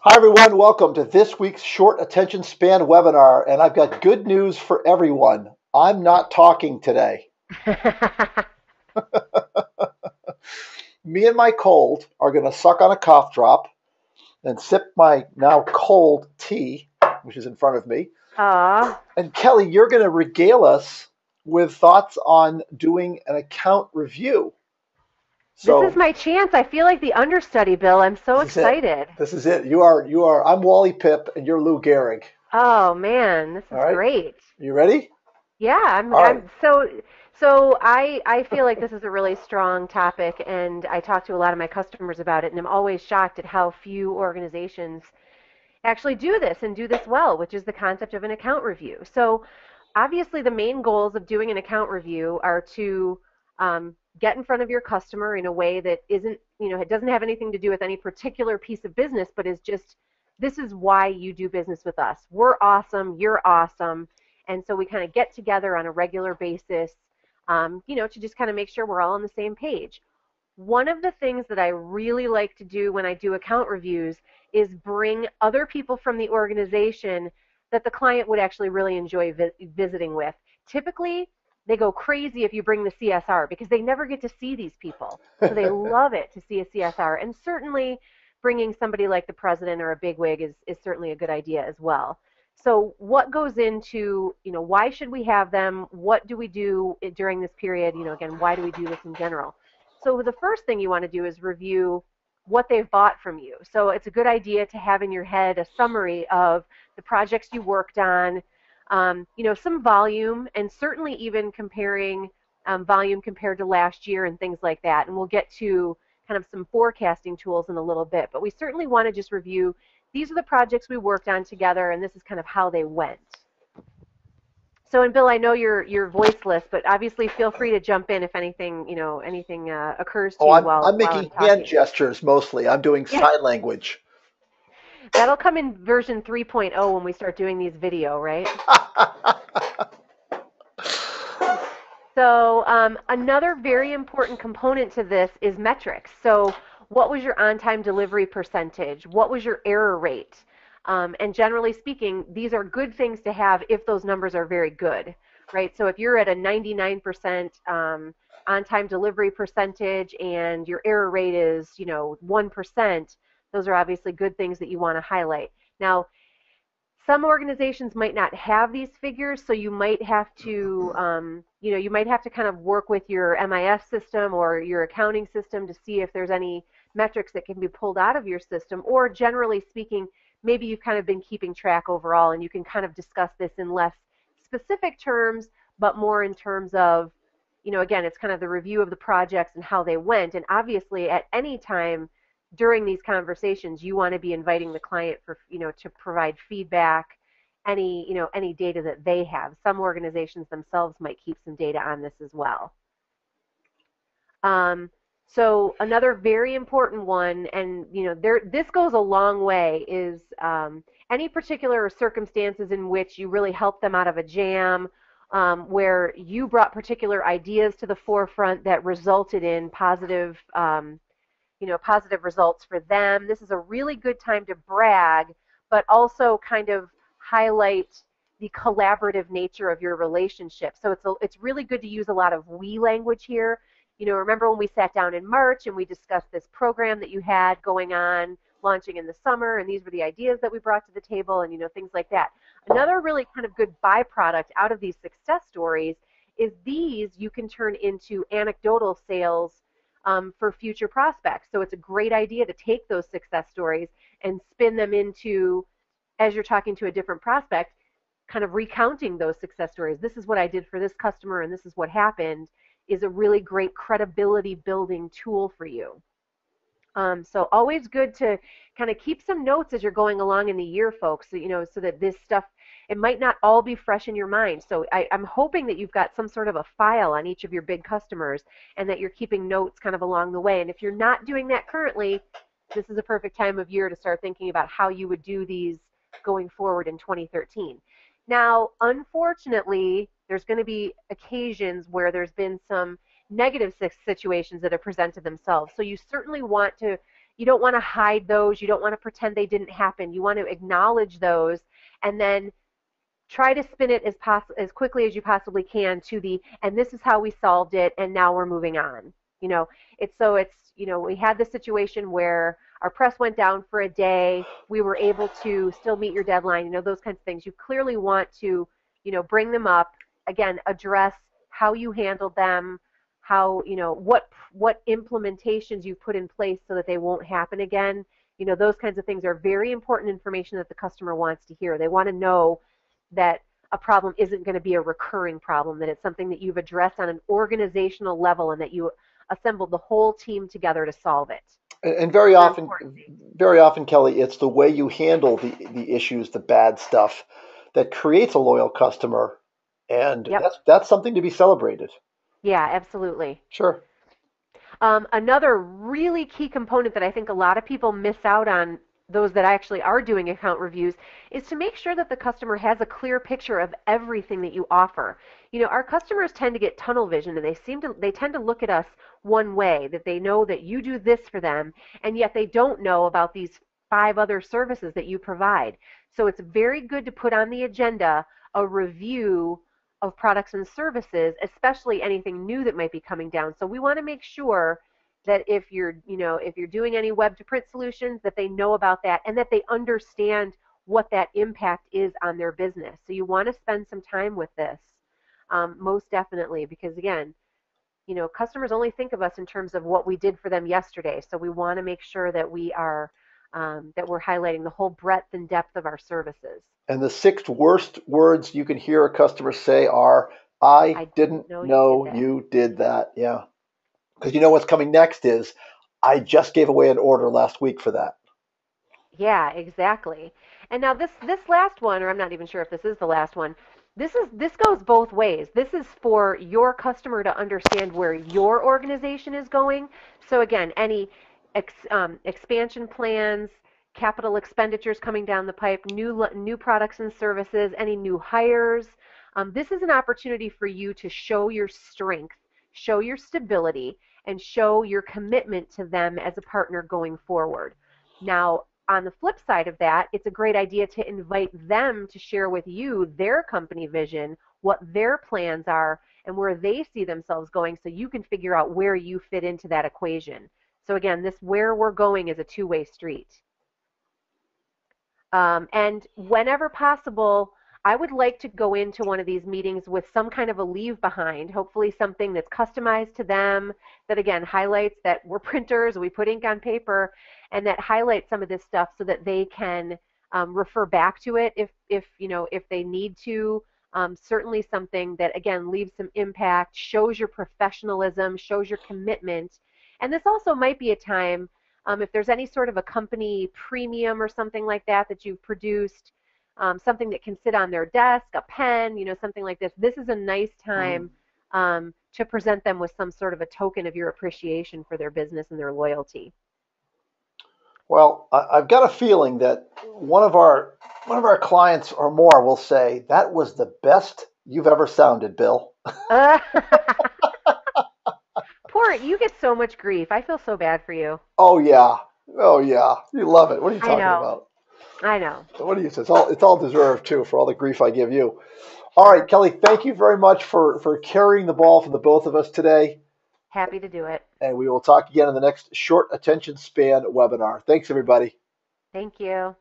Hi, everyone. Welcome to this week's short attention span webinar. And I've got good news for everyone. I'm not talking today. Me and my cold are going to suck on a cough drop and sip my now cold tea, which is in front of me. And Kelly, you're going to regale us with thoughts on doing an account review. This is my chance. I feel like the understudy, Bill. I'm so excited. This is it. You are. I'm Wally Pipp, and you're Lou Gehrig. Oh man, this All is right. great. You ready? Yeah, All right. I feel like this is a really strong topic, and I talk to a lot of my customers about it, and I'm always shocked at how few organizations actually do this and do this well, which is the concept of an account review. So obviously the main goals of doing an account review are to get in front of your customer in a way that isn't, it doesn't have anything to do with any particular piece of business, but is just, this is why you do business with us. We're awesome. You're awesome. And so we kind of get together on a regular basis, to just kind of make sure we're all on the same page. One of the things that I really like to do when I do account reviews is bring other people from the organization that the client would actually really enjoy visiting with. Typically, they go crazy if you bring the CSR because they never get to see these people. So they love it to see a CSR. And certainly bringing somebody like the president or a bigwig is certainly a good idea as well. So what goes into, why should we have them? What do we do during this period? Again, why do we do this in general? So the first thing you want to do is review what they've bought from you. So it's a good idea to have in your head a summary of the projects you worked on, some volume, and certainly even comparing volume compared to last year and things like that. And we'll get to kind of some forecasting tools in a little bit. But we certainly want to just review, these are the projects we worked on together, and this is kind of how they went. So, and Bill, I know you're voiceless, but obviously feel free to jump in if anything occurs to you while I'm I'm making hand talking. gestures mostly. I'm doing Yeah, sign language. that'll come in version 3.0 when we start doing these video, right? So another very important component to this is metrics. So what was your on-time delivery percentage? What was your error rate? And generally speaking, these are good things to have if those numbers are very good, right? So if you're at a 99% on-time delivery percentage and your error rate is, 1%, those are obviously good things that you want to highlight. Now, some organizations might not have these figures, so you might have to, you might have to kind of work with your MIS system or your accounting system to see if there's any metrics that can be pulled out of your system. Or generally speaking, maybe you've kind of been keeping track overall, and you can kind of discuss this in less specific terms, but more in terms of, again, it's kind of the review of the projects and how they went. And obviously, at any time during these conversations, you want to be inviting the client for, to provide feedback, any data that they have. Some organizations themselves might keep some data on this as well. So another very important one, and this goes a long way, is any particular circumstances in which you really help them out of a jam, where you brought particular ideas to the forefront that resulted in positive positive results for them. This is a really good time to brag, but also kind of highlight the collaborative nature of your relationship. So it's really good to use a lot of we language here. Remember when we sat down in March and we discussed this program that you had going on, launching in the summer, and these were the ideas that we brought to the table, and things like that. Another really kind of good byproduct out of these success stories is these you can turn into anecdotal sales for future prospects. So it's a great idea to take those success stories and spin them into, as you're talking to a different prospect, kind of recounting those success stories. This is what I did for this customer and this is what happened, is a really great credibility building tool for you. So always good to kind of keep some notes as you're going along in the year, folks, so that this stuff, it might not all be fresh in your mind. So I'm hoping that you've got some sort of a file on each of your big customers and that you're keeping notes kind of along the way. And if you're not doing that currently, this is a perfect time of year to start thinking about how you would do these going forward in 2013. Now, unfortunately, there's going to be occasions where there's been some negative situations that have presented themselves. So you certainly want to you don't want to hide those. You don't want to pretend they didn't happen. You want to acknowledge those and then try to spin it as quickly as you possibly can to the, and this is how we solved it, and now we're moving on. You know, we had the situation where our press went down for a day. We were able to still meet your deadline. Those kinds of things. You clearly want to, bring them up again, address how you handled them, how, what implementations you've put in place so that they won't happen again. Those kinds of things are very important information that the customer wants to hear. They want to know that a problem isn't going to be a recurring problem, that it's something that you've addressed on an organizational level and that you assembled the whole team together to solve it. And very often, Kelly, it's the way you handle the issues, the bad stuff, that creates a loyal customer, and that's something to be celebrated. Yeah, absolutely. Sure. Another really key component that I think a lot of people miss out on, those that actually are doing account reviews, is to make sure that the customer has a clear picture of everything that you offer. Our customers tend to get tunnel vision, and they tend to look at us one way, that they know that you do this for them, and yet they don't know about these 5 other services that you provide. So it's very good to put on the agenda a review of products and services, especially anything new that might be coming down. So we want to make sure that if you're doing any web to print solutions, that they know about that and that they understand what that impact is on their business. So you want to spend some time with this, most definitely, because again, customers only think of us in terms of what we did for them yesterday. So we want to make sure that we are that we're highlighting the whole breadth and depth of our services. And the 6 worst words you can hear a customer say are, I didn't know you did that. Yeah. Because what's coming next is, I just gave away an order last week for that. Yeah, exactly. And now this last one, or I'm not even sure if this is the last one, this goes both ways. This is for your customer to understand where your organization is going. So again, any expansion plans, capital expenditures coming down the pipe, new products and services, any new hires. This is an opportunity for you to show your strength, show your stability, and show your commitment to them as a partner going forward. Now, on the flip side of that, it's a great idea to invite them to share with you their company vision, what their plans are, and where they see themselves going, so you can figure out where you fit into that equation. So again, this where we're going is a two-way street. And whenever possible, I would like to go into one of these meetings with some kind of a leave behind, hopefully something that's customized to them, that again highlights that we're printers, we put ink on paper, and that highlights some of this stuff so that they can refer back to it if they need to. Certainly something that again leaves some impact, shows your professionalism, shows your commitment. And this also might be a time, if there's any sort of a company premium or something like that that you've produced, something that can sit on their desk, a pen, something like this. This is a nice time to present them with some sort of a token of your appreciation for their business and their loyalty. Well, I've got a feeling that one of our clients or more will say, that was the best you've ever sounded, Bill. Poor, you get so much grief. I feel so bad for you. Oh yeah. You love it. What are you talking about? I know. What do you say? It's all deserved too, for all the grief I give you. All right, Kelly, thank you very much for carrying the ball for the both of us today. Happy to do it. And we will talk again in the next short attention span webinar. Thanks, everybody. Thank you.